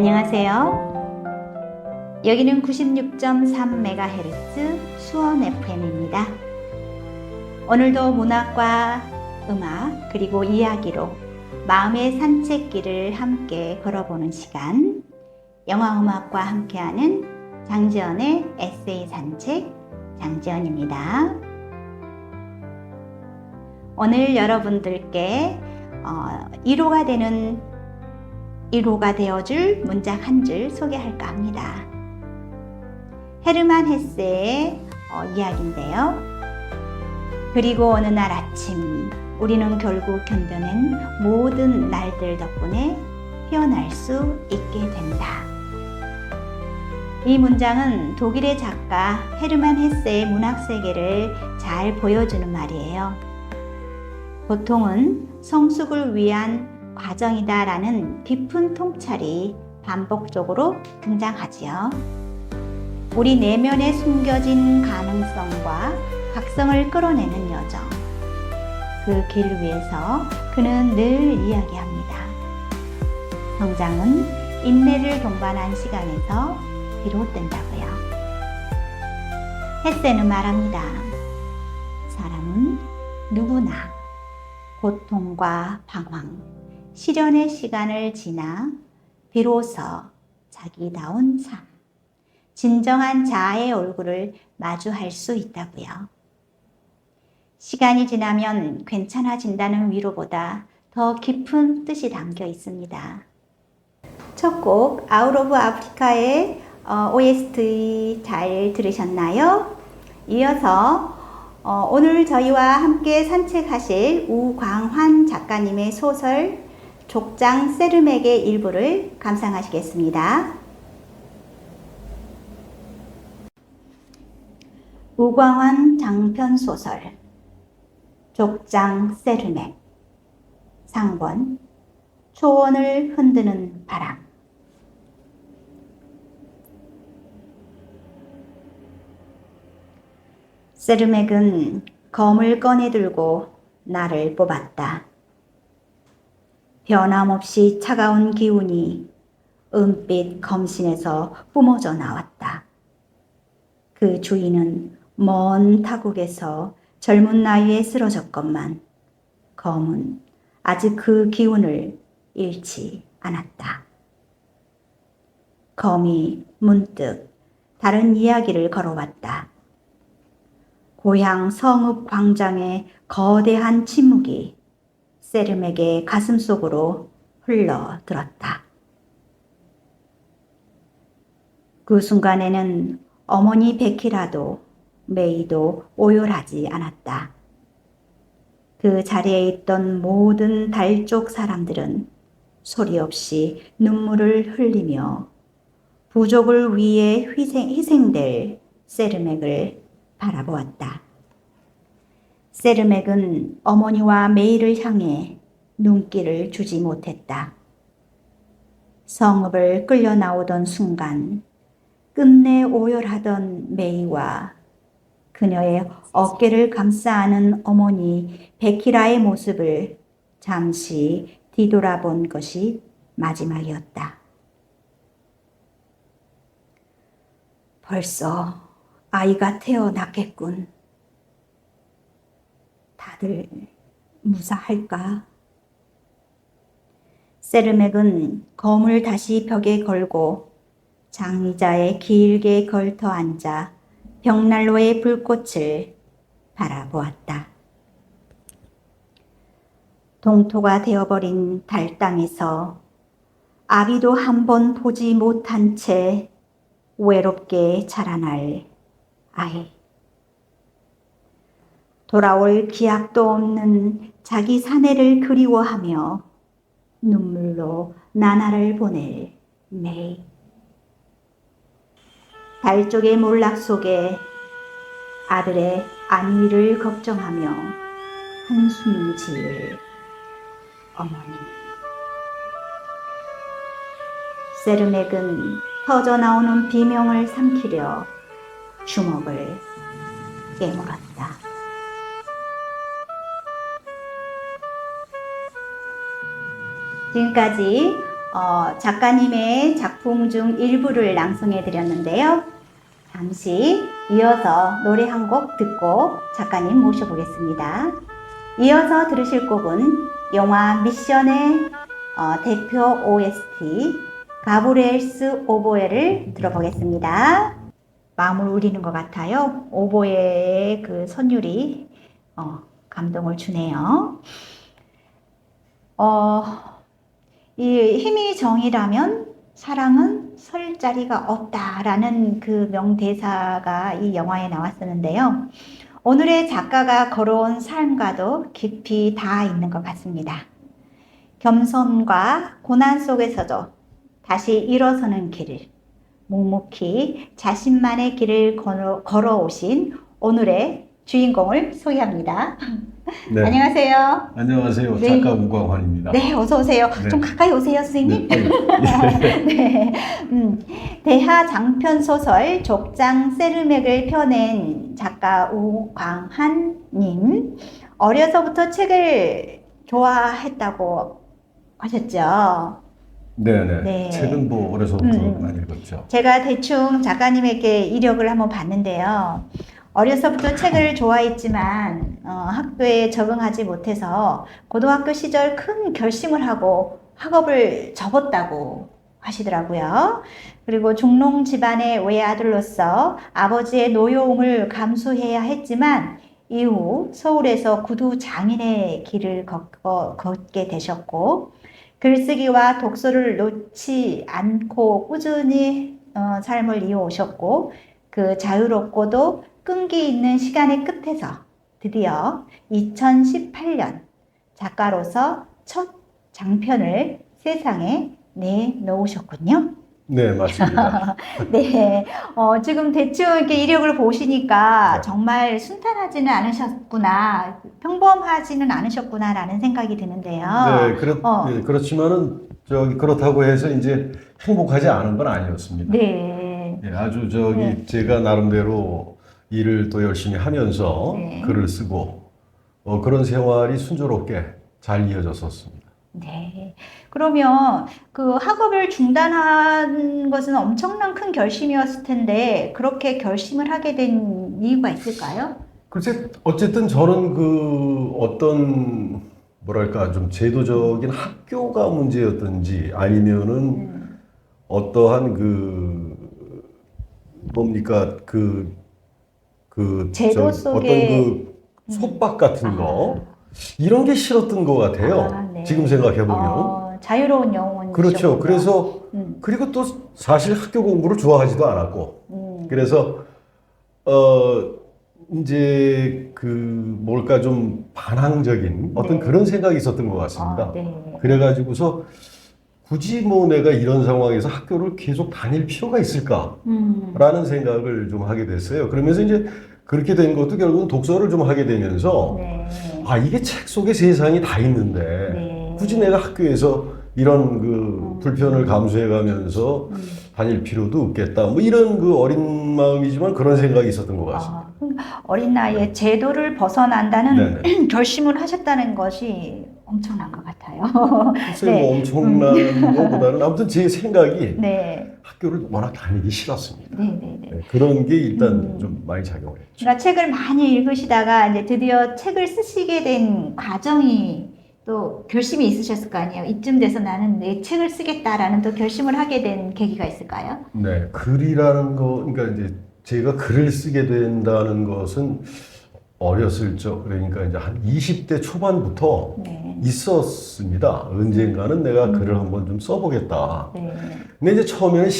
안녕하세요. 여기는 96.3MHz 수원 FM입니다. 오늘도 문학과 음악 그리고 이야기로 마음의 산책길을 함께 걸어보는 시간, 영화음악과 함께하는 장지연의 에세이 산책 장지연입니다. 오늘 여러분들께 위로가 되어줄 문장 한 줄 소개할까 합니다. 헤르만 헤세의 이야기인데요. 그리고 어느 날 아침 우리는 결국 견뎌낸 모든 날들 덕분에 피어날 수 있게 된다. 이 문장은 독일의 작가 헤르만 헤세의 문학 세계를 잘 보여주는 말이에요. 고통은 성숙을 위한 과정이다라는 깊은 통찰이 반복적으로 등장하지요. 우리 내면에 숨겨진 가능성과 각성을 끌어내는 여정, 그 길 위에서 그는 늘 이야기합니다. 성장은 인내를 동반한 시간에서 비롯된다고요. 헤세는 말합니다. 사람은 누구나 고통과 방황, 시련의 시간을 지나 비로소 자기다운 삶, 진정한 자아의 얼굴을 마주할 수 있다고요. 시간이 지나면 괜찮아진다는 위로보다 더 깊은 뜻이 담겨 있습니다. 첫 곡 아웃 오브 아프리카의 OST 잘 들으셨나요? 이어서 오늘 저희와 함께 산책하실 우광환 작가님의 소설 족장 세르맥의 일부를 감상하시겠습니다. 우광환 장편소설 족장 세르맥 상권 초원을 흔드는 바람. 세르맥은 검을 꺼내들고 나를 뽑았다. 변함없이 차가운 기운이 은빛 검신에서 뿜어져 나왔다. 그 주인은 먼 타국에서 젊은 나이에 쓰러졌건만 검은 아직 그 기운을 잃지 않았다. 검이 문득 다른 이야기를 걸어왔다. 고향 성읍 광장의 거대한 침묵이 세르맥의 가슴 속으로 흘러들었다. 그 순간에는 어머니 베키라도 메이도 오열하지 않았다. 그 자리에 있던 모든 달쪽 사람들은 소리 없이 눈물을 흘리며 부족을 위해 희생될 세르맥을 바라보았다. 세르맥은 어머니와 메이를 향해 눈길을 주지 못했다. 성읍을 끌려 나오던 순간 끝내 오열하던 메이와 그녀의 어깨를 감싸 안은 어머니 베키라의 모습을 잠시 뒤돌아본 것이 마지막이었다. 벌써 아이가 태어났겠군. 다들 무사할까? 세르맥은 검을 다시 벽에 걸고 장의자에 길게 걸터 앉아 벽난로의 불꽃을 바라보았다. 동토가 되어버린 달땅에서 아비도 한 번 보지 못한 채 외롭게 자라날 아이. 돌아올 기약도 없는 자기 사내를 그리워하며 눈물로 나날을 보낼 메이. 달쪽의 몰락 속에 아들의 안위를 걱정하며 한숨 지을 어머니. 세르맥은 터져나오는 비명을 삼키려 주먹을 깨물었다. 지금까지 작가님의 작품 중 일부를 낭송해 드렸는데요. 잠시 이어서 노래 한 곡 듣고 작가님 모셔보겠습니다. 이어서 들으실 곡은 영화 미션의 대표 OST 가브리엘스 오보에를 들어보겠습니다. 마음을 울리는 것 같아요. 오보에의 그 선율이 감동을 주네요. 이 힘이 정이라면 사랑은 설 자리가 없다라는 그 명대사가 이 영화에 나왔었는데요. 오늘의 작가가 걸어온 삶과도 깊이 닿아 있는 것 같습니다. 겸손과 고난 속에서도 다시 일어서는 길을, 묵묵히 자신만의 길을 걸어오신 오늘의 주인공을 소개합니다. 네. 안녕하세요. 안녕하세요. 네. 작가 우광환입니다. 네, 어서 오세요. 네. 좀 가까이 오세요, 선생님. 네. 네. 대하 장편 소설 족장 세르맥을 펴낸 작가 우광환님. 어려서부터 책을 좋아했다고 하셨죠? 네네. 네. 책은 뭐 어려서부터 많이 읽었죠. 제가 대충 작가님에게 이력을 한번 봤는데요. 어려서부터 책을 좋아했지만 학교에 적응하지 못해서 고등학교 시절 큰 결심을 하고 학업을 접었다고 하시더라고요. 그리고 중농 집안의 외아들로서 아버지의 노여움을 감수해야 했지만 이후 서울에서 구두 장인의 길을 걷게 되셨고 글쓰기와 독서를 놓지 않고 꾸준히 삶을 이어오셨고 그 자유롭고도 끈기 있는 시간의 끝에서 드디어 2018년 작가로서 첫 장편을 세상에 내놓으셨군요. 네, 맞습니다. 네, 지금 대충 이렇게 이력을 보시니까 네. 정말 순탄하지는 않으셨구나, 평범하지는 않으셨구나라는 생각이 드는데요. 네, 그렇지만은 그렇다고 해서 이제 행복하지 않은 건 아니었습니다. 네. 예, 아주 네. 제가 나름대로 일을 또 열심히 하면서 네. 글을 쓰고 그런 생활이 순조롭게 잘 이어졌었습니다. 네. 그러면 그 학업을 중단한 것은 엄청난 큰 결심이었을 텐데 그렇게 결심을 하게 된 이유가 있을까요? 글쎄, 어쨌든 저는 그 어떤 뭐랄까 좀 제도적인 학교가 문제였든지 아니면은 어떠한 뭡니까 제도 속에 어떤 그 속박 같은 거 이런 게 싫었던 것 같아요. 네. 지금 생각해 보면. 자유로운 영혼이셨군요. 그렇죠. 그래서 그리고 또 사실 학교 공부를 좋아하지도 않았고 그래서 이제 뭘까 좀 반항적인 어떤 네. 그런 생각이 있었던 것 같습니다. 네. 그래가지고서 굳이 뭐 내가 이런 상황에서 학교를 계속 다닐 필요가 있을까라는 생각을 좀 하게 됐어요. 그러면서 이제 그렇게 된 것도 결국은 독서를 좀 하게 되면서 네. 이게 책 속에 세상이 다 있는데 네. 굳이 내가 학교에서 이런 불편을 감수해가면서 다닐 필요도 없겠다. 뭐 이런 어린 마음이지만 그런 생각이 있었던 것 같습니다. 어린 나이에 제도를 벗어난다는 네네. 결심을 하셨다는 것이 엄청난 것 같아요. 글쎄 네. 뭐 엄청난 것보다는 아무튼 제 생각이 네. 학교를 워낙 다니기 싫었습니다. 네. 네, 그런 게 일단 좀 많이 작용을 했죠. 그러니까 책을 많이 읽으시다가 이제 드디어 책을 쓰시게 된 과정이 또 결심이 있으셨을 거 아니에요. 이쯤 돼서 나는 내 책을 쓰겠다라는 또 결심을 하게 된 계기가 있을까요? 네, 글이라는 거, 그러니까 이제 제가 글을 쓰게 된다는 것은 어렸을 적, 그러니까 이제 한 20대 초반부터 네. 있었습니다. 언젠가는 내가 글을 한번 좀 써보겠다. 네. 근데 이제 처음에는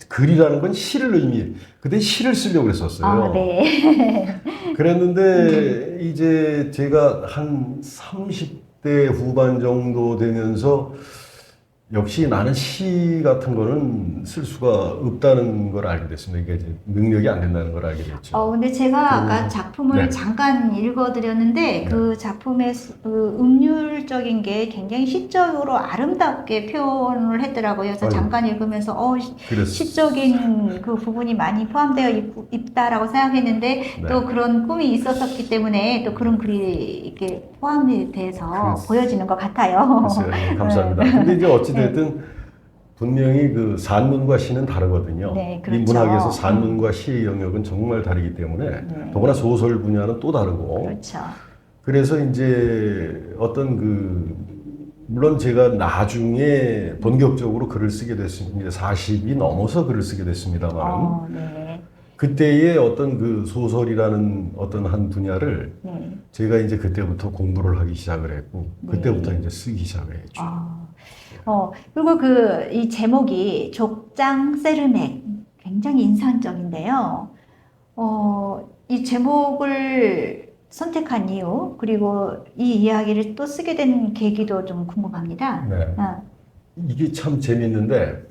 글이라는 건 시를 그때 시를 쓰려고 그랬었어요. 네. 그랬는데 이제 제가 한 30대 후반 정도 되면서 역시 나는 시 같은 거는 쓸 수가 없다는 걸 알게 됐습니다. 이게 이제 능력이 안 된다는 걸 알게 됐죠. 근데 제가 아까 작품을 네. 잠깐 읽어드렸는데 그 작품의 그 음률적인 게 굉장히 시적으로 아름답게 표현을 했더라고요. 그래서 잠깐 읽으면서 시적인 그 부분이 많이 포함되어 있다라고 생각했는데 또 그런 꿈이 있었기 때문에 또 그런 글이 이렇게 포함이 돼서 보여지는 것 같아요. 글쎄요. 감사합니다. 근데 이제 어찌 어찌됐든 분명히 그 산문과 시는 다르거든요. 네, 그렇죠. 이 문학에서 산문과 시의 영역은 정말 다르기 때문에 네. 더구나 소설 분야는 또 다르고. 그렇죠. 그래서 이제 어떤 물론 제가 나중에 본격적으로 글을 쓰게 됐습니다. 40이 넘어서 글을 쓰게 됐습니다만. 네. 그때의 어떤 그 소설이라는 어떤 한 분야를 네. 제가 이제 그때부터 공부를 하기 시작을 했고, 그때부터 이제 쓰기 시작을 했죠. 그리고 이 제목이 족장 세르맥 굉장히 인상적인데요. 이 제목을 선택한 이유, 그리고 이 이야기를 또 쓰게 된 계기도 좀 궁금합니다. 네. 이게 참 재밌는데,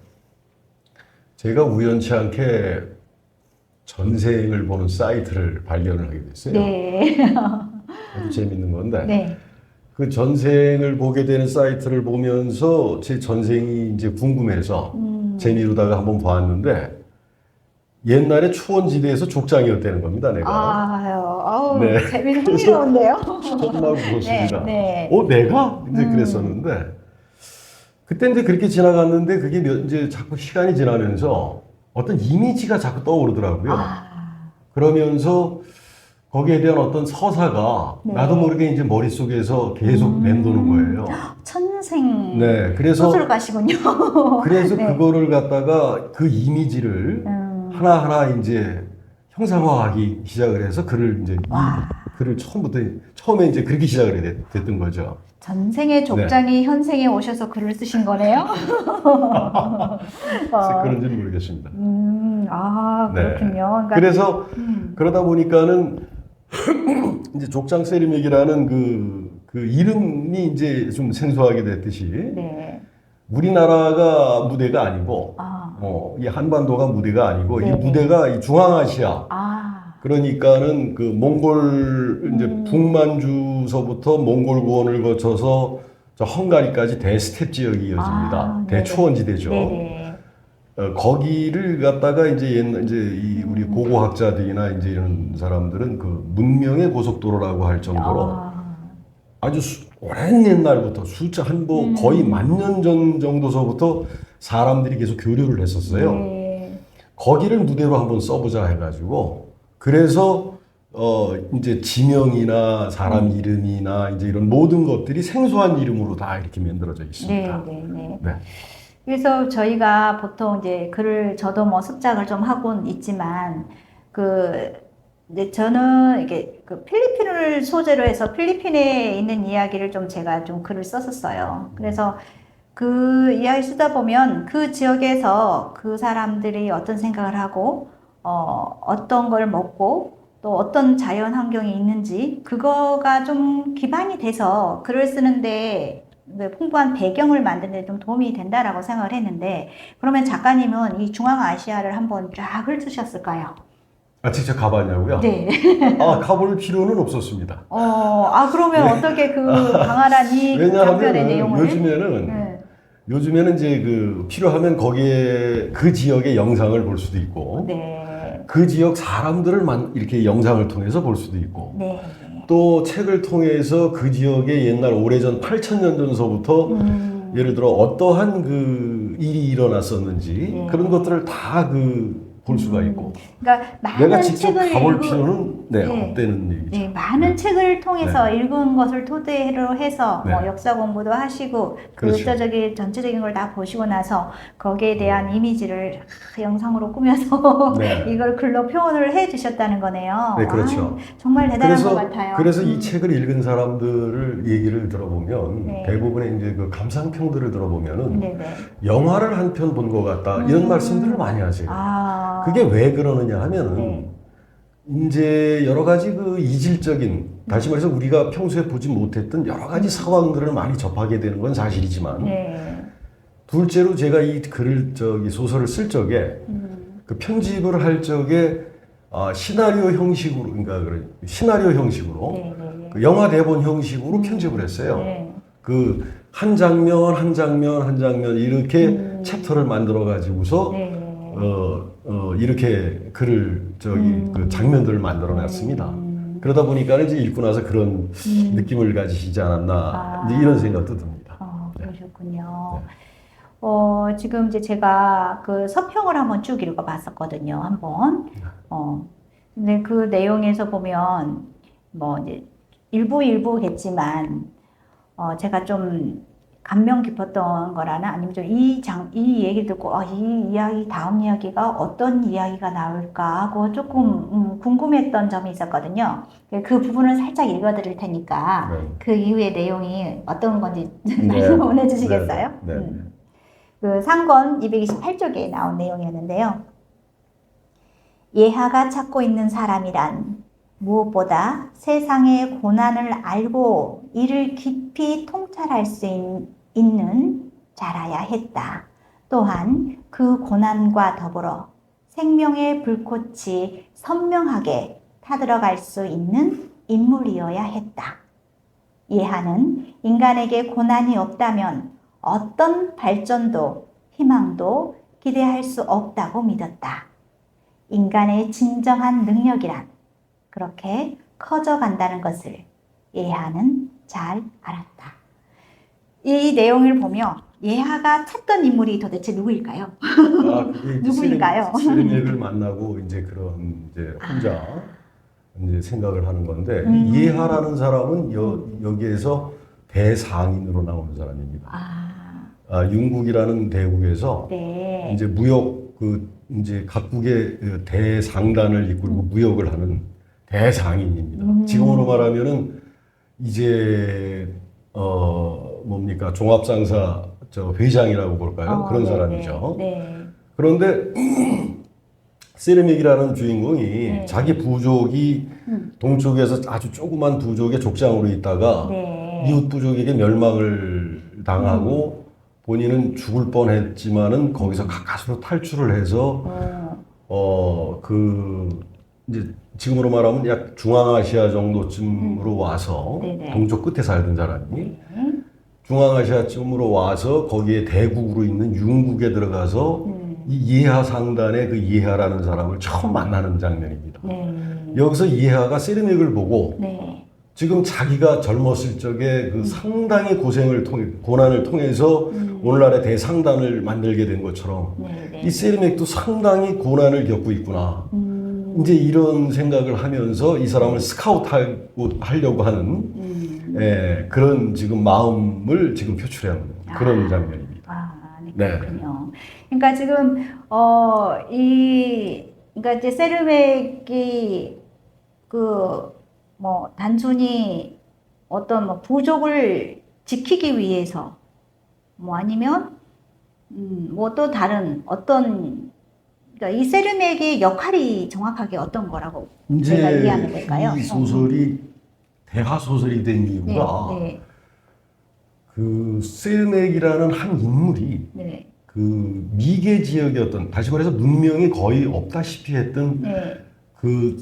제가 우연치 않게 전생을 보는 사이트를 발견을 하게 됐어요. 네. 아주 재밌는 건데, 네. 그 전생을 보게 되는 사이트를 보면서 제 전생이 이제 궁금해서 재미로다가 한번 보았는데, 옛날에 초원지대에서 족장이었다는 겁니다, 내가. 네. 재미는 흥미로운데요. 정말 무섭습니다. 네. 내가? 이제 그랬었는데, 그때 이제 그렇게 지나갔는데, 그게 이제 자꾸 시간이 지나면서 어떤 이미지가 자꾸 떠오르더라고요. 그러면서 거기에 대한 어떤 서사가 나도 모르게 이제 머릿속에서 계속 맴도는 거예요. 천생. 네, 그래서 소설가시군요. 그래서 네. 그거를 갖다가 그 이미지를 하나하나 이제 형상화하기 시작을 해서 글을 이제 글을 처음에 이제 그렇게 시작을 됐던 거죠. 전생의 족장이 현생에 오셔서 글을 쓰신 거네요? 그런지는 모르겠습니다. 그렇군요. 네. 그래서 그러다 보니까는 이제 족장 세르맥이라는 그 이름이 이제 좀 생소하게 됐듯이 네. 우리나라가 무대가 아니고 이 한반도가 무대가 아니고 이 무대가 이 중앙아시아 그러니까는 그 몽골 이제 북만주서부터 몽골 고원을 거쳐서 저 헝가리까지 대스텝 지역이 이어집니다. 대초원지대죠. 거기를 갖다가 이제 이제 우리 고고학자들이나 이제 이런 사람들은 그 문명의 고속도로라고 할 정도로 아주 오랜 옛날부터 거의 1000년 전 정도서부터 사람들이 계속 교류를 했었어요. 거기를 무대로 한번 써보자 해가지고 그래서 이제 지명이나 사람 이름이나 이제 이런 모든 것들이 생소한 이름으로 다 이렇게 만들어져 있습니다. 네. 그래서 저희가 보통 이제 저도 뭐 습작을 좀 하곤 있지만 이제 저는 이게 필리핀을 소재로 해서 필리핀에 있는 이야기를 제가 좀 글을 썼었어요. 그래서 그 이야기 쓰다 보면 그 지역에서 그 사람들이 어떤 생각을 하고 어떤 걸 먹고 또 어떤 자연 환경이 있는지 그거가 좀 기반이 돼서 글을 쓰는데 풍부한 배경을 만드는 데 좀 도움이 된다라고 생각을 했는데 그러면 작가님은 이 중앙아시아를 한번 쫙 훑으셨을까요? 직접 가봤냐고요? 네. 가볼 필요는 없었습니다. 그러면 어떻게 강활한 이 장편의 내용을? 요즘에는 이제 필요하면 거기에 그 지역의 영상을 볼 수도 있고, 그 지역 사람들을 이렇게 영상을 통해서 볼 수도 있고, 또 책을 통해서 그 지역의 옛날 오래전 8000년 전서부터 예를 들어 어떠한 일이 일어났었는지 그런 것들을 다 볼 수가 있고. 그러니까 내가 직접 가볼 필요는 없다는 얘기죠. 많은 책을 통해서 읽은 것을 토대로 해서 뭐 역사 공부도 하시고 전체적인 걸 다 보시고 나서 거기에 대한 이미지를 영상으로 꾸며서 이걸 글로 표현을 해 주셨다는 거네요. 네, 그렇죠. 정말 대단한 것 같아요. 그래서 이 책을 읽은 사람들을 얘기를 들어보면 대부분의 이제 감상평들을 들어보면은 영화를 한 편 본 것 같다 이런 말씀들을 많이 하세요. 그게 왜 그러느냐 하면은 이제 여러 가지 이질적인 다시 말해서 우리가 평소에 보지 못했던 여러 가지 상황들을 많이 접하게 되는 건 사실이지만 둘째로 제가 이 글을 소설을 쓸 적에 그 편집을 할 적에 시나리오 형식으로 그 영화 대본 형식으로 편집을 했어요. 한 장면 한 장면 이렇게 챕터를 만들어 가지고서 이렇게 글을 장면들을 만들어 놨습니다. 그러다 보니까 이제 읽고 나서 그런 느낌을 가지시지 않았나 이제 이런 생각도 듭니다. 그러셨군요. 지금 이제 제가 그 서평을 한번 쭉 읽어봤었거든요. 한번. 근데 그 내용에서 보면 뭐 이제 일부겠지만 제가 좀 감명 깊었던 거라나 아니면 좀 이 얘기 듣고 이 이야기 다음 이야기가 어떤 이야기가 나올까 하고 조금 궁금했던 점이 있었거든요. 그 부분을 살짝 읽어드릴 테니까 네. 그 이후의 내용이 어떤 건지 네. 말씀을 해주시겠어요? 네. 그 상권 228쪽에 나온 내용이었는데요. 예하가 찾고 있는 사람이란 무엇보다 세상의 고난을 알고 이를 깊이 통찰할 수 있는 자라야 했다. 또한 그 고난과 더불어 생명의 불꽃이 선명하게 타들어갈 수 있는 인물이어야 했다. 예하는 인간에게 고난이 없다면 어떤 발전도 희망도 기대할 수 없다고 믿었다. 인간의 진정한 능력이란 그렇게 커져간다는 것을 예하는 잘 알았다. 이 내용을 보며 예하가 찾던 인물이 도대체 누구일까요? 그게 누구일까요? 세르맥을 만나고 이제 그런 이제 혼자 이제 생각을 하는 건데 예하라는 사람은 여기에서 대상인으로 나오는 사람입니다. 융국이라는 대국에서 네. 이제 무역 이제 각국의 대상단을 이끌고 무역을 하는 대상인입니다. 지금으로 말하면은 이제 뭡니까 종합상사 회장이라고 볼까요? 그런 네네. 사람이죠. 네. 그런데 세르맥이라는 주인공이 네. 자기 부족이 동쪽에서 아주 조그만 부족의 족장으로 있다가 네. 이웃 부족에게 멸망을 당하고 본인은 죽을 뻔했지만은 거기서 가까스로 탈출을 해서 이제 지금으로 말하면 약 중앙아시아 정도쯤으로 와서 네네. 동쪽 끝에 살던 사람이 네. 중앙아시아쯤으로 와서 거기에 대국으로 있는 융국에 들어가서 이 예하 상단의 그 예하라는 사람을 처음 만나는 장면입니다. 네. 여기서 예하가 세르맥을 보고 네. 지금 자기가 젊었을 적에 그 상당히 고난을 통해서 오늘날의 대상단을 만들게 된 것처럼 네. 이 세르맥도 상당히 고난을 겪고 있구나. 이제 이런 생각을 하면서 이 사람을 스카우트하려고 하는 그런 지금 마음을 지금 표출하는 그런 장면입니다. 네, 그렇군요. 그러니까 지금 그러니까 이제 세르맥이 단순히 어떤 부족을 지키기 위해서 아니면 또 다른 그러니까 이 세르맥의 역할이 정확하게 어떤 거라고 제가 이해하면 될까요? 이 소설이 대하 소설이 된 이유가 네. 그 세르맥이라는 한 인물이 네. 그 미개 지역이었던 다시 말해서 문명이 거의 없다시피 했던 네.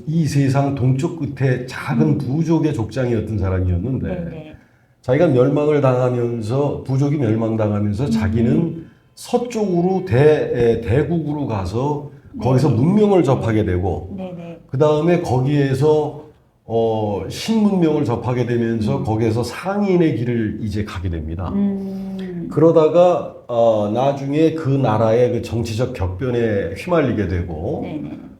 이 세상 동쪽 끝에 작은 부족의 족장이었던 사람이었는데 네. 자기가 멸망을 당하면서 부족이 멸망당하면서 자기는 서쪽으로 대국으로 가서 거기서 문명을 접하게 되고 그 다음에 거기에서 신문명을 접하게 되면서 거기에서 상인의 길을 이제 가게 됩니다. 그러다가 나중에 그 나라의 그 정치적 격변에 휘말리게 되고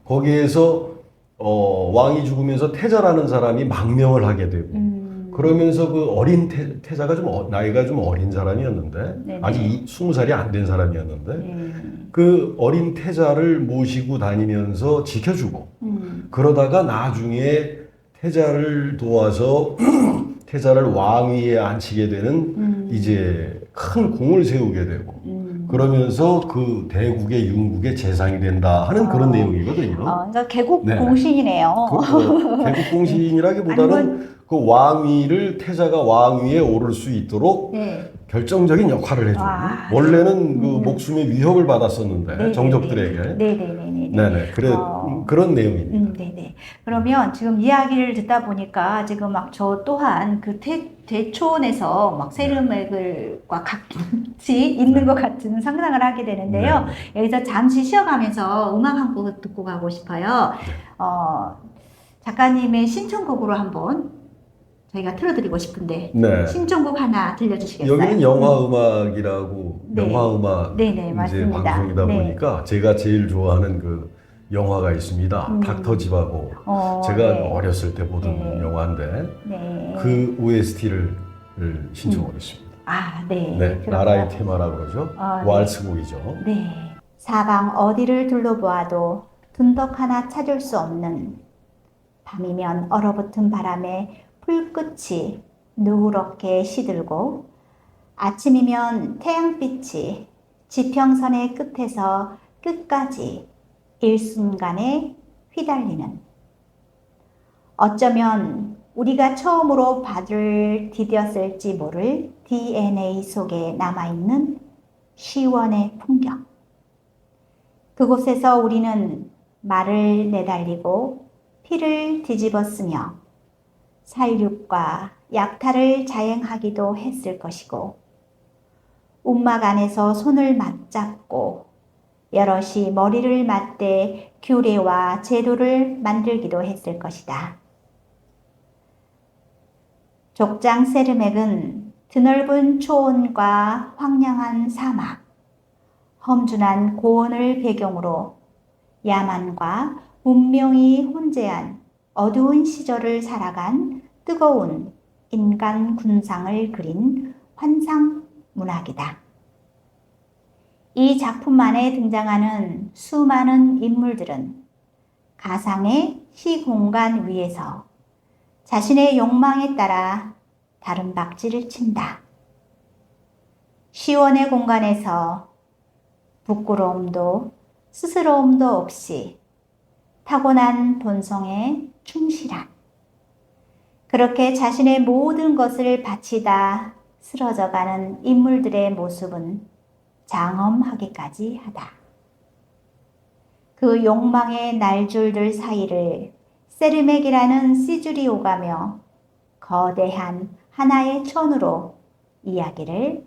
거기에서 왕이 죽으면서 태자라는 사람이 망명을 하게 되고 그러면서 그 어린 태자가 좀 나이가 좀 어린 사람이었는데 아직 20살이 안 된 사람이었는데 그 어린 태자를 모시고 다니면서 지켜주고 그러다가 나중에 태자를 도와서 태자를 왕위에 앉히게 되는 이제 큰 공을 세우게 되고 그러면서 그 대국의 융국의 재상이 된다 하는 그런 내용이거든요. 그러니까 개국 공신이네요. 개국 공신이라기보다는 그 왕위를 태자가 왕위에 오를 수 있도록 결정적인 역할을 해주는 원래는 그 목숨의 위협을 받았었는데 정적들에게 네네 그런 내용입니다. 네네. 그러면 지금 이야기를 듣다 보니까 지금 막 저 또한 그 대초원에서 막 세르맥과 같이 있는 것 같은 상상을 하게 되는데요. 여기서 잠시 쉬어가면서 음악 한 곡 듣고 가고 싶어요. 작가님의 신청곡으로 한번 저희가 틀어드리고 싶은데 네. 신청곡 하나 들려주시겠어요? 여기는 영화 음악이라고 네. 영화 음악 네네, 이제 맞습니다. 방송이다 네. 보니까 제가 제일 좋아하는 그 영화가 있습니다. 닥터 지바고. 제가 네. 어렸을 때 보던 네. 영화인데 네. 그 OST를 신청하겠습니다. 아, 네. 네, 그러면- 나라의 테마라 그러죠. 네. 왈스곡이죠. 네. 사방 어디를 둘러보아도 둔덕 하나 찾을 수 없는, 밤이면 얼어붙은 바람에 불끝이 누렇게 시들고, 아침이면 태양빛이 지평선의 끝에서 끝까지 일순간에 휘달리는, 어쩌면 우리가 처음으로 발을 디뎠을지 모를 DNA 속에 남아있는 시원의 풍경. 그곳에서 우리는 말을 내달리고 피를 뒤집어쓰며 살육과 약탈을 자행하기도 했을 것이고, 움막 안에서 손을 맞잡고 여럿이 머리를 맞대 규례와 제도를 만들기도 했을 것이다. 족장 세르맥은 드넓은 초원과 황량한 사막, 험준한 고원을 배경으로 야만과 문명이 혼재한 어두운 시절을 살아간 뜨거운 인간 군상을 그린 환상 문학이다. 이 작품 안에 등장하는 수많은 인물들은 가상의 시공간 위에서 자신의 욕망에 따라 다른 박질을 친다. 시원의 공간에서 부끄러움도 스스러움도 없이 타고난 본성에 충실한, 그렇게 자신의 모든 것을 바치다 쓰러져가는 인물들의 모습은 장엄하기까지 하다. 그 욕망의 날줄들 사이를 세르맥이라는 시줄이 오가며 거대한 하나의 천으로 이야기를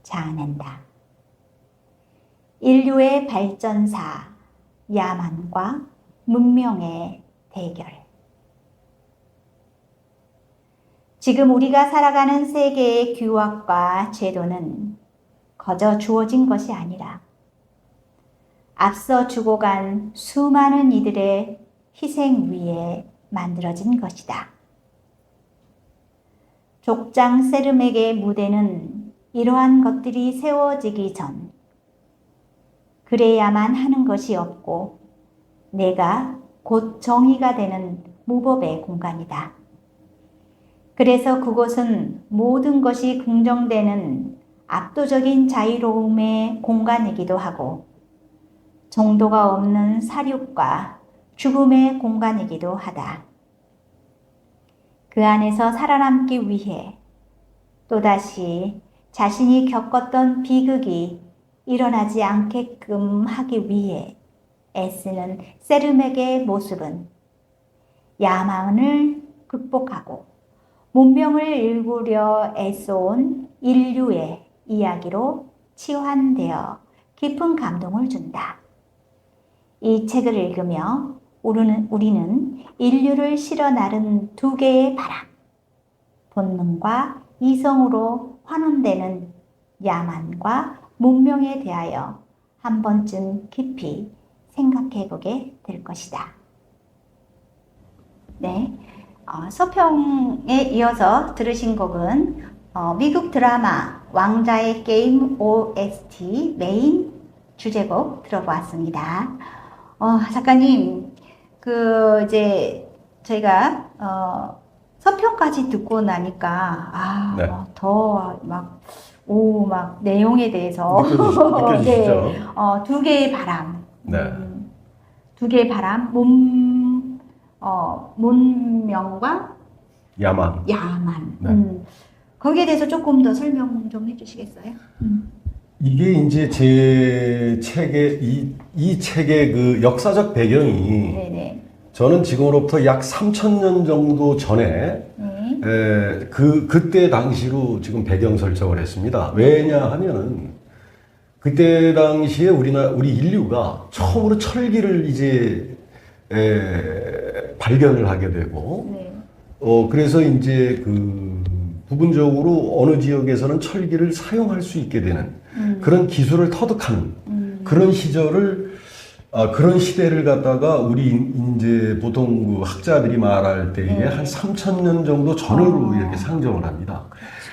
자아낸다. 인류의 발전사, 야만과 문명의 대결. 지금 우리가 살아가는 세계의 규약과 제도는 거저 주어진 것이 아니라 앞서 죽어간 수많은 이들의 희생 위에 만들어진 것이다. 족장 세르맥의 무대는 이러한 것들이 세워지기 전 그래야만 하는 것이 없고 내가 곧 정의가 되는 무법의 공간이다. 그래서 그곳은 모든 것이 긍정되는 압도적인 자유로움의 공간이기도 하고 정도가 없는 사륙과 죽음의 공간이기도 하다. 그 안에서 살아남기 위해 또다시 자신이 겪었던 비극이 일어나지 않게끔 하기 위해 애쓰는 세르맥의 모습은 야망을 극복하고 문명을 일구려 애써온 인류의 이야기로 치환되어 깊은 감동을 준다. 이 책을 읽으며 우리는 인류를 실어 나른 두 개의 바람, 본능과 이성으로 환원되는 야만과 문명에 대하여 한 번쯤 깊이 생각해 보게 될 것이다. 네, 서평에 이어서 들으신 곡은 미국 드라마 왕자의 게임 OST 메인 주제곡 들어보았습니다. 작가님, 이제 저희가 서평까지 듣고 나니까 네. 막 내용에 대해서 느껴지시죠? 네, 두 개의 바람, 네. 두 개의 바람, 문명과 야만. 야만. 거기에 대해서 조금 더 설명 좀 해주시겠어요? 이게 이제 제 책의 이 책의 그 역사적 배경이 네네. 저는 지금으로부터 약 3,000년 정도 전에 네. 그때 당시로 지금 배경 설정을 했습니다. 왜냐하면은 그때 당시에 우리 인류가 처음으로 철기를 이제 발견을 하게 되고 네. 그래서 이제 부분적으로 어느 지역에서는 철기를 사용할 수 있게 되는 그런 기술을 터득하는 그런 시절을 그런 시대를 갖다가 우리 이제 보통 그 학자들이 말할 때에 한 3,000년 정도 전으로 이렇게 상정을 합니다.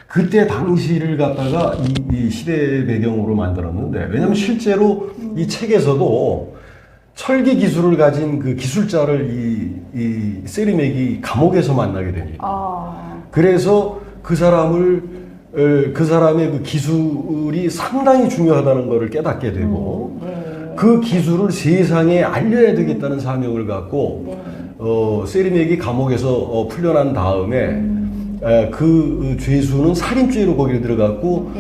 그때 당시를 갖다가 이 시대 배경으로 만들었는데, 왜냐면 실제로 이 책에서도 철기 기술을 가진 그 기술자를 이 세리맥이 감옥에서 만나게 됩니다. 그래서 그 사람의 그 기술이 상당히 중요하다는 것을 깨닫게 되고, 그 기술을 세상에 알려야 되겠다는 사명을 갖고, 세리맥이 감옥에서 풀려난 다음에, 그 죄수는 살인죄로 거기에 들어갔고,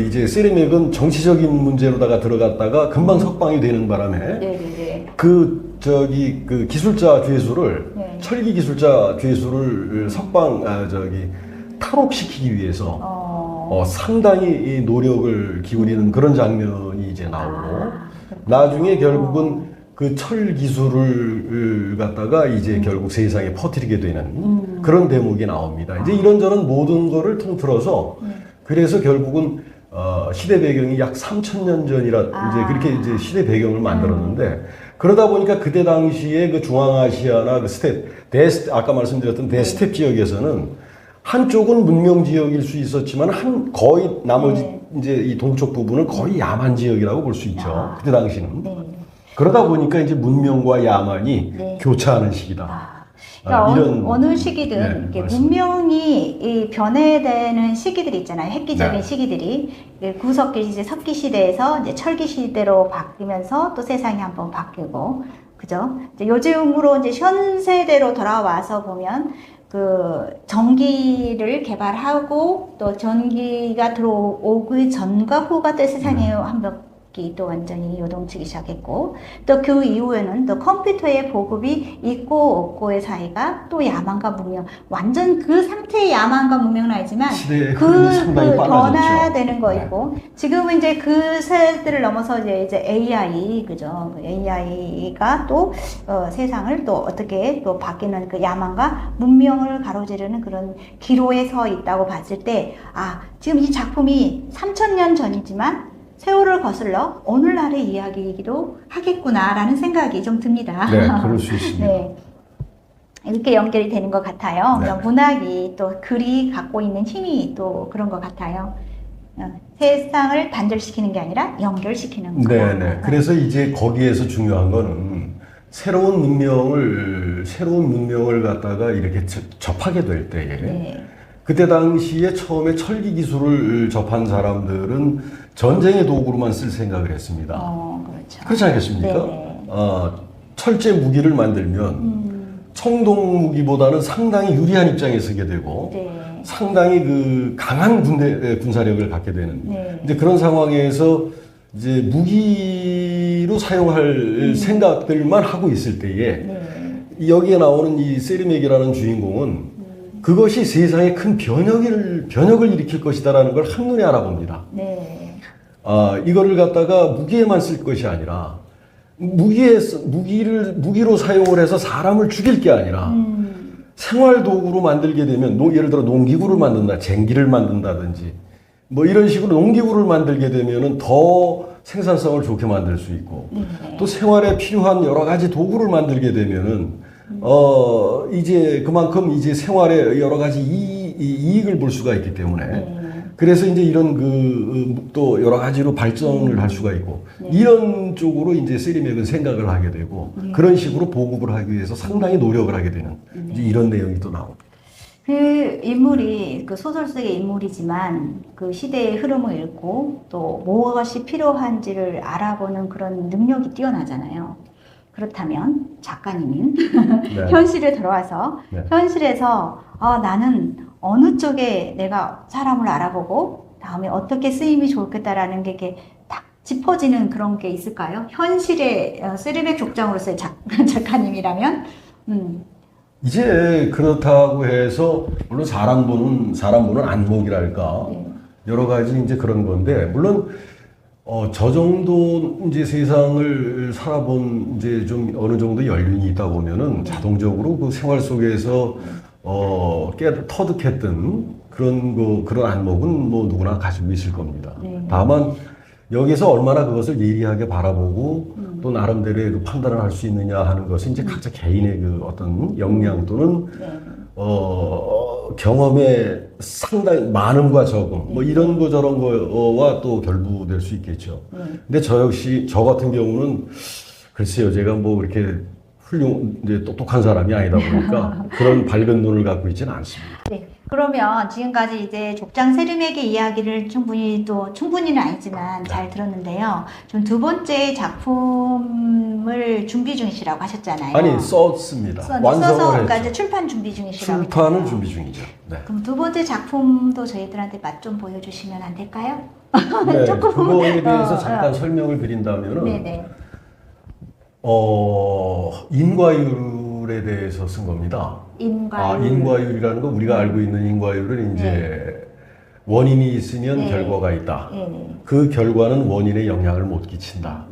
이제 세리맥은 정치적인 문제로다가 들어갔다가 금방 석방이 되는 바람에, 그 기술자 죄수를, 철기 기술자 죄수를 탈옥시키기 위해서, 상당히 이 노력을 기울이는 그런 장면이 이제 나오고, 나중에 결국은 그 철 기술을 갖다가 이제 결국 세상에 퍼뜨리게 되는 그런 대목이 나옵니다. 이제 이런저런 모든 거를 통틀어서 그래서 결국은 시대 배경이 약 3,000년 전이라 이제 그렇게 이제 시대 배경을 만들었는데, 그러다 보니까 그때 당시에 그 중앙아시아나 아까 말씀드렸던 대스텝 지역에서는 한쪽은 문명 지역일 수 있었지만 거의 나머지 이제 이 동쪽 부분은 거의 야만 지역이라고 볼 수 있죠. 그때 당시는. 그러다 보니까 이제 문명과 야만이 교차하는 시기다. 그러니까 어느 시기든 이렇게 문명이 변해되는 시기들이 있잖아요. 획기적인 시기들이 구석기 이제 석기 시대에서 이제 철기 시대로 바뀌면서 또 세상이 한번 바뀌고, 그죠? 이제 요즘으로 이제 현 세대로 돌아와서 보면 그 전기를 개발하고 또 전기가 들어오기 전과 후가 또 세상에 한 바퀴 또 완전히 요동치기 시작했고, 또 그 이후에는 또 컴퓨터의 보급이 있고 없고의 사이가 또 야만과 문명, 완전 그 상태의 야만과 문명은 아니지만 그 변화되는 거이고, 지금은 이제 그 세대를 넘어서 이제 AI, 그죠? AI가 또 세상을 또 어떻게 또 바뀌는 그 야만과 문명을 가로지르는 그런 기로에 서 있다고 봤을 때, 지금 이 작품이 3,000년 전이지만 세월을 거슬러 오늘날의 이야기이기도 하겠구나라는 생각이 좀 듭니다. 네, 그럴 수 있습니다. 네. 이렇게 연결이 되는 것 같아요. 문학이 또 글이 갖고 있는 힘이 또 그런 것 같아요. 세상을 단절시키는 게 아니라 연결시키는 거예요. 네. 그래서 이제 거기에서 중요한 거는 새로운 문명을 갖다가 이렇게 접하게 될 때에, 그때 당시에 처음에 철기 기술을 접한 사람들은 전쟁의 도구로만 쓸 생각을 했습니다. 그렇죠. 그렇지 않겠습니까? 철제 무기를 만들면 청동 무기보다는 상당히 유리한 입장에 서게 되고, 상당히 그 강한 군사력을 갖게 되는 이제 그런 상황에서 이제 무기로 사용할 생각들만 하고 있을 때에 여기에 나오는 이 세리맥이라는 주인공은 그것이 세상에 큰 변혁을 일으킬 것이다라는 걸 한눈에 알아봅니다. 이거를 갖다가 무기에만 쓸 것이 아니라 무기로 사용을 해서 사람을 죽일 게 아니라 생활 도구로 만들게 되면 예를 들어 농기구를 만든다, 쟁기를 만든다든지 뭐 이런 식으로 농기구를 만들게 되면은 더 생산성을 좋게 만들 수 있고, 또 생활에 필요한 여러 가지 도구를 만들게 되면은 이제 그만큼 이제 생활에 여러 가지 이익을 볼 수가 있기 때문에, 그래서 이제 이런 또 여러 가지로 발전을 할 수가 있고, 이런 쪽으로 이제 세리맥은 생각을 하게 되고, 그런 식으로 보급을 하기 위해서 상당히 노력을 하게 되는 이제 이런 내용이 또 나옵니다. 그 인물이 그 소설 속의 인물이지만 그 시대의 흐름을 읽고 또 무엇이 필요한지를 알아보는 그런 능력이 뛰어나잖아요. 그렇다면 작가님인 현실에 들어와서 현실에서 나는 어느 쪽에 내가 사람을 알아보고 다음에 어떻게 쓰임이 좋겠다라는 게 이렇게 딱 짚어지는 그런 게 있을까요? 현실의 세리맥 족장으로서의 작가님이라면 이제 그렇다고 해서 물론 사람 보는 안목이랄까 여러 가지 이제 그런 건데, 물론 저 정도 이제 세상을 살아본 이제 좀 어느 정도 연륜이 있다 보면은 자동적으로 그 생활 속에서 터득했던 그런 안목은 뭐 누구나 가지고 있을 겁니다. 다만 여기서 얼마나 그것을 예리하게 바라보고 또 나름대로의 그 판단을 할 수 있느냐 하는 것은 이제 각자 개인의 그 어떤 역량 또는 경험의 상당히 많음과 적음 뭐 이런 거 저런 거와 또 결부될 수 있겠죠. 근데 저 같은 경우는 글쎄요, 제가 뭐 이렇게 이제 똑똑한 사람이 아니다 보니까 그런 밝은 눈을 갖고 있지는 않습니다. 네. 그러면 지금까지 이제 족장 세르맥의 이야기를 충분히는 아니지만 잘 들었는데요. 좀 두 번째 작품을 준비 중이시라고 하셨잖아요. 아니, 썼습니다. 써서 완성을 그러니까 했죠. 이제 출판 준비 중이시라고. 출판을 했잖아요. 준비 중이죠. 네. 그럼 두 번째 작품도 저희들한테 맛 좀 보여주시면 안 될까요? 네, 조금. 그거에 대해서 잠깐 설명을 드린다면은 네네. 인과율에 대해서 쓴 겁니다. 인과율. 인과율이라는 거 우리가 알고 있는 인과율은 이제 원인이 있으면 결과가 있다. 그 결과는 원인에 영향을 못 끼친다.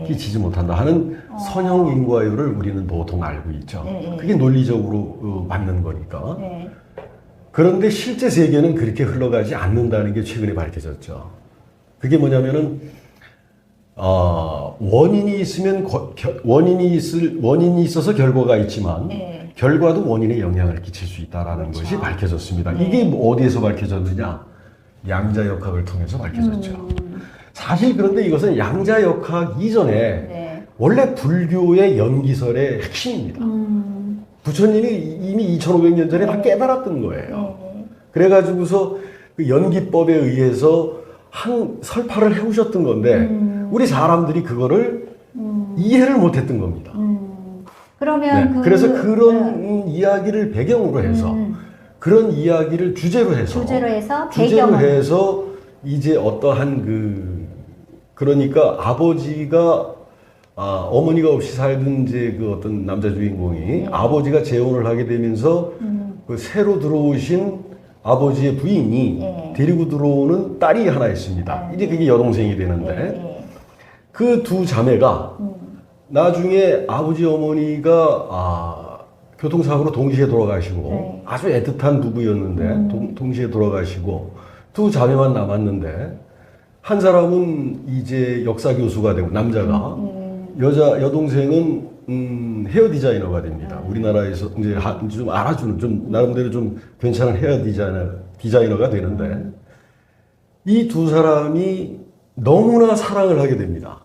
끼치지 못한다 하는 선형 인과율을 우리는 보통 알고 있죠. 그게 논리적으로 맞는 거니까. 그런데 실제 세계는 그렇게 흘러가지 않는다는 게 최근에 밝혀졌죠. 그게 뭐냐면은 원인이 있으면 원인이 있어서 결과가 있지만 결과도 원인에 영향을 끼칠 수 있다라는 것이 밝혀졌습니다. 이게 어디에서 밝혀졌느냐? 양자역학을 통해서 밝혀졌죠. 사실 그런데 이것은 양자역학 이전에 원래 불교의 연기설의 핵심입니다. 부처님이 이미 2500년 전에 다 깨달았던 거예요. 그래가지고서 그 연기법에 의해서 한 설파를 해오셨던 건데 우리 사람들이 그거를 이해를 못했던 겁니다. 그러면 그래서 그런 이야기를 배경으로 해서 그런 이야기를 주제로 해서 이제 어떠한 그러니까 아버지가 어머니가 없이 살던 이제 그 어떤 남자 주인공이 아버지가 재혼을 하게 되면서 그 새로 들어오신 아버지의 부인이 데리고 들어오는 딸이 하나 있습니다. 이제 그게 여동생이 되는데 그 두 자매가 나중에 아버지 어머니가 교통사고로 동시에 돌아가시고 아주 애틋한 부부였는데 동시에 돌아가시고 두 자매만 남았는데 한 사람은 이제 역사 교수가 되고 남자가 여동생은 헤어 디자이너가 됩니다. 우리나라에서 이제 좀 알아주는 좀 나름대로 좀 괜찮은 헤어 디자이너가 되는데 이 두 사람이 너무나 사랑을 하게 됩니다.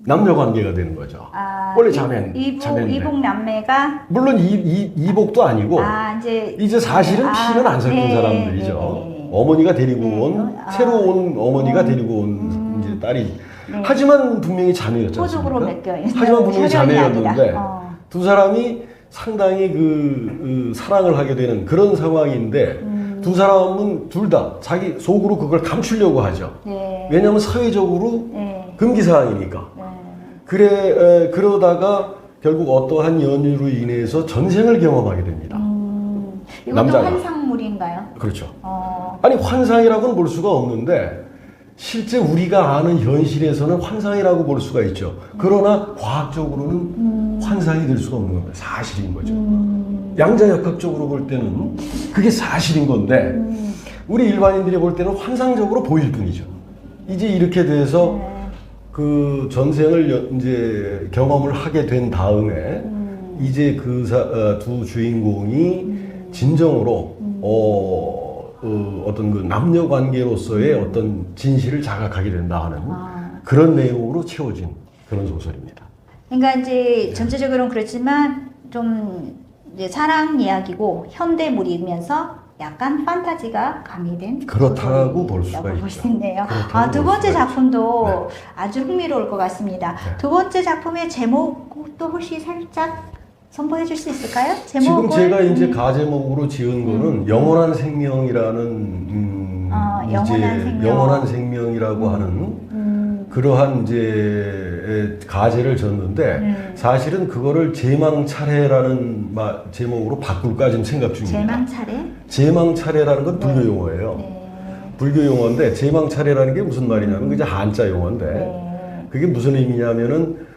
남녀 관계가 되는 거죠. 원래 자매인데. 이복 남매가 물론 이복도 아니고 이제 사실은 피는 안 섞인 사람들이죠. 어머니가 데리고 온 새로 온 어머니가 데리고 온 이제 딸이 하지만 분명히 자매였지 않습니까? 하지만 분명히 자매였는데 두 사람이 상당히 사랑을 하게 되는 그런 상황인데 두 사람은 둘 다 자기 속으로 그걸 감추려고 하죠. 왜냐하면 사회적으로 금기사항이니까. 그러다가 결국 어떠한 연유로 인해서 전생을 경험하게 됩니다. 이것도 남자가. 환상물인가요? 그렇죠. 아니 환상이라고는 볼 수가 없는데 실제 우리가 아는 현실에서는 환상이라고 볼 수가 있죠. 그러나 과학적으로는 환상이 될 수가 없는 겁니다. 사실인 거죠. 양자역학적으로 볼 때는 그게 사실인 건데 우리 일반인들이 볼 때는 환상적으로 보일 뿐이죠. 이제 이렇게 돼서 그 전생을 이제 경험을 하게 된 다음에 이제 두 주인공이 진정으로 어떤 그 남녀 관계로서의 어떤 진실을 자각하게 된다 하는 그런 내용으로 채워진 그런 소설입니다. 그러니까 이제 전체적으로는 그렇지만 좀 이제 사랑 이야기고 현대물이면서 약간 판타지가 가미된 그렇다고 볼 수가 있죠. 있네요. 두 번째 작품도 아주 흥미로울 것 같습니다. 두 번째 작품의 제목도 혹시 살짝 선보여 줄 수 있을까요? 지금 제가 이제 가제목으로 지은 거는 영원한 생명이라는 영원한 생명이라고 하는 그러한 이제 가제를 졌는데 사실은 그거를 제망차례라는 제목으로 바꿀까 지금 생각 중입니다. 제망차례? 제망차례라는 건 불교 용어예요. 불교 용어인데 제망차례라는 게 무슨 말이냐면 그게 한자 용어인데 그게 무슨 의미냐면은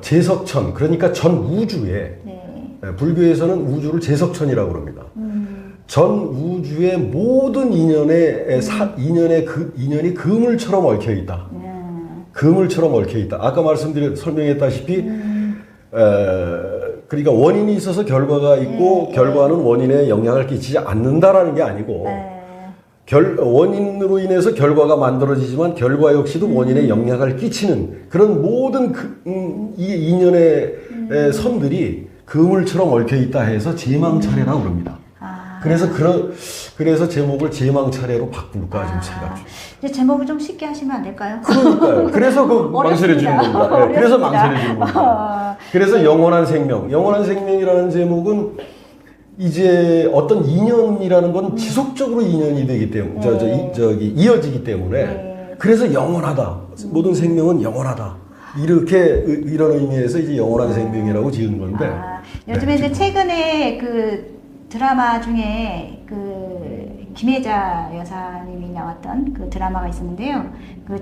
제석천 그러니까 전 우주에 불교에서는 우주를 제석천이라고 합니다. 전 우주의 모든 인연이 그물처럼 얽혀 있다. 그물처럼 얽혀 있다. 아까 설명했다시피 그러니까 원인이 있어서 결과가 있고 결과는 원인에 영향을 끼치지 않는다라는 게 아니고 원인으로 인해서 결과가 만들어지지만 결과 역시도 원인에 영향을 끼치는 그런 모든 이 인연의 선들이 그물처럼 얽혀 있다 해서 제망차례라고 그럽니다. 그래서 제목을 제망차례로 바꿀까 좀 생각 중. 이제 제목을 좀 쉽게 하시면 안 될까요? 그러니까요. 그래서 망설여 주는 겁니다. 네, 그래서 망설여 주는 겁니다. 그래서 영원한 생명이라는 제목은 이제 어떤 인연이라는 건 지속적으로 인연이 되기 때문에 이어지기 때문에 그래서 영원하다. 모든 생명은 영원하다. 이런 의미에서 이제 영원한 생명이라고 지은 건데. 요즘에 이제 최근에 그 드라마 중에 그 김혜자 여사님이 나왔던 그 드라마가 있었는데요. 그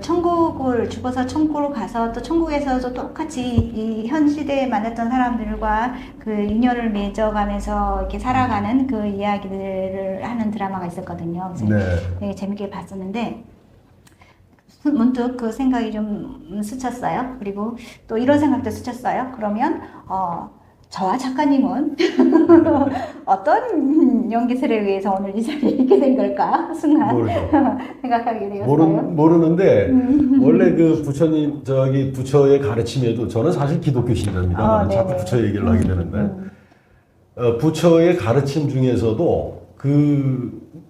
죽어서 천국으로 가서 또 천국에서도 똑같이 이 현 시대에 만났던 사람들과 그 인연을 맺어가면서 이렇게 살아가는 그 이야기들을 하는 드라마가 있었거든요. 그래서 되게 재밌게 봤었는데 문득 그 생각이 좀 스쳤어요. 그리고 또 이런 생각도 스쳤어요. 그러면 저와 작가님은 어떤 연기설에 의해서 오늘 이 자리에 있게 된 걸까? 순간 생각하게 되었어요. 모르는데 원래 그 부처의 가르침에도 저는 사실 기독교 신자입니다. 자꾸 부처 얘기를 하게 되는데 부처의 가르침 중에서도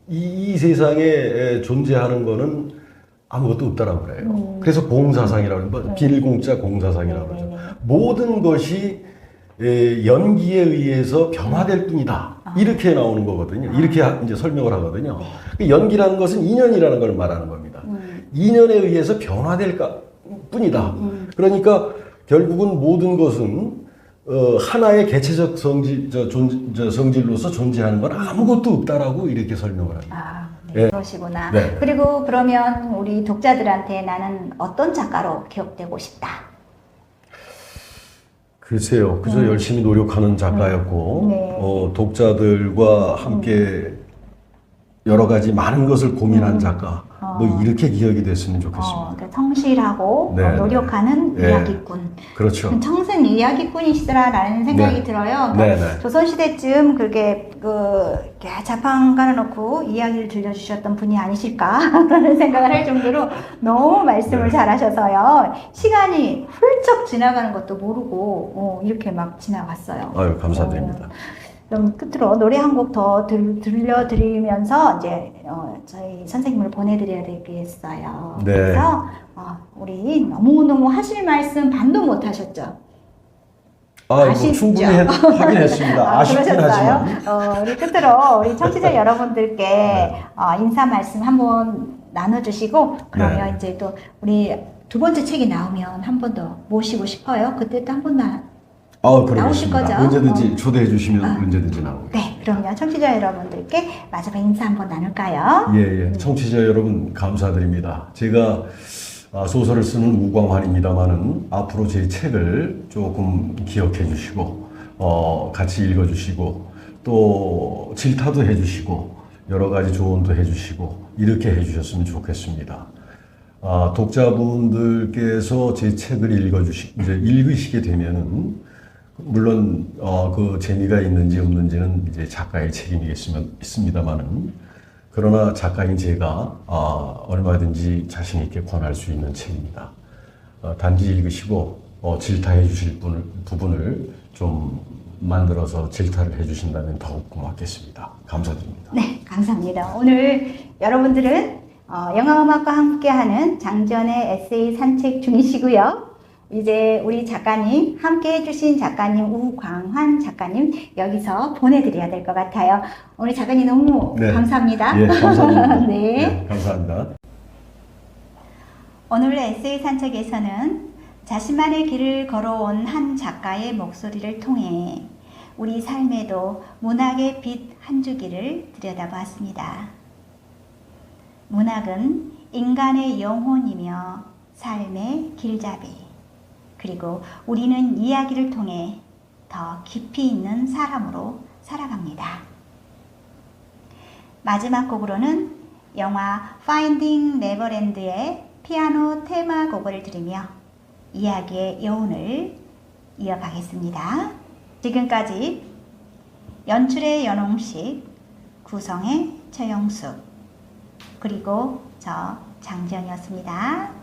이 세상에 존재하는 거는 아무것도 없다라고 그래요. 그래서 공사상이라고 빌공자 공사상이라고 그러죠. 모든 것이 연기에 의해서 변화될 뿐이다. 이렇게 나오는 거거든요. 이렇게 이제 설명을 하거든요. 연기라는 것은 인연이라는 걸 말하는 겁니다. 인연에 의해서 변화될 뿐이다. 그러니까 결국은 모든 것은 하나의 개체적 성질로서 존재하는 건 아무것도 없다라고 이렇게 설명을 합니다. 그러시구나. 그리고 그러면 우리 독자들한테 나는 어떤 작가로 기억되고 싶다. 글쎄요. 그저 열심히 노력하는 작가였고 독자들과 함께 여러 가지 많은 것을 고민한 작가. 이렇게 기억이 됐으면 좋겠습니다. 그러니까 성실하고 노력하는 이야기꾼. 그렇죠. 청생 이야기꾼이시라라는 생각이 들어요. 조선시대쯤 그렇게 자판 깔아놓고 이야기를 들려주셨던 분이 아니실까라는 생각을 할 정도로 너무 말씀을 잘하셔서요. 시간이 훌쩍 지나가는 것도 모르고 이렇게 막 지나갔어요. 아유, 감사드립니다. 그럼 끝으로 노래 한 곡 더 들려드리면서 이제 저희 선생님을 보내드려야 되겠어요. 그래서 우리 너무너무 하실 말씀 반도 못 하셨죠? 충분히 하긴 했습니다. 아쉽긴 하지만. 우리 끝으로 우리 청취자 여러분들께 인사 말씀 한번 나눠주시고 그러면 이제 또 우리 두 번째 책이 나오면 한 번 더 모시고 싶어요. 그때 또 한 번만 나오실 거죠? 언제든지 초대해 주시면 언제든지 나오고. 네, 그럼요. 청취자 여러분들께 마지막 인사 한번 나눌까요? 청취자 여러분 감사드립니다. 제가 소설을 쓰는 우광환입니다만은 앞으로 제 책을 조금 기억해 주시고 같이 읽어 주시고 또 질타도 해 주시고 여러 가지 조언도 해 주시고 이렇게 해 주셨으면 좋겠습니다. 독자분들께서 제 책을 읽으시게 되면은 물론 그 재미가 있는지 없는지는 이제 작가의 책임이겠습니다만은 그러나 작가인 제가 얼마든지 자신 있게 권할 수 있는 책입니다. 단지 읽으시고 질타해 주실 부분을 좀 만들어서 질타를 해 주신다면 더욱 고맙겠습니다. 감사드립니다. 네, 감사합니다. 오늘 여러분들은 영화음악과 함께하는 장지연의 에세이 산책 중이시고요. 이제 우리 작가님, 함께 해주신 작가님 우광환 작가님 여기서 보내드려야 될 것 같아요. 오늘 작가님 너무 감사합니다. 감사합니다. 감사합니다. 오늘 에세이 산책에서는 자신만의 길을 걸어온 한 작가의 목소리를 통해 우리 삶에도 문학의 빛 한 주기를 들여다보았습니다. 문학은 인간의 영혼이며 삶의 길잡이. 그리고 우리는 이야기를 통해 더 깊이 있는 사람으로 살아갑니다. 마지막 곡으로는 영화 파인딩 네버랜드의 피아노 테마곡을 들으며 이야기의 여운을 이어가겠습니다. 지금까지 연출의 연홍식, 구성의 최영숙, 그리고 저 장지연이었습니다.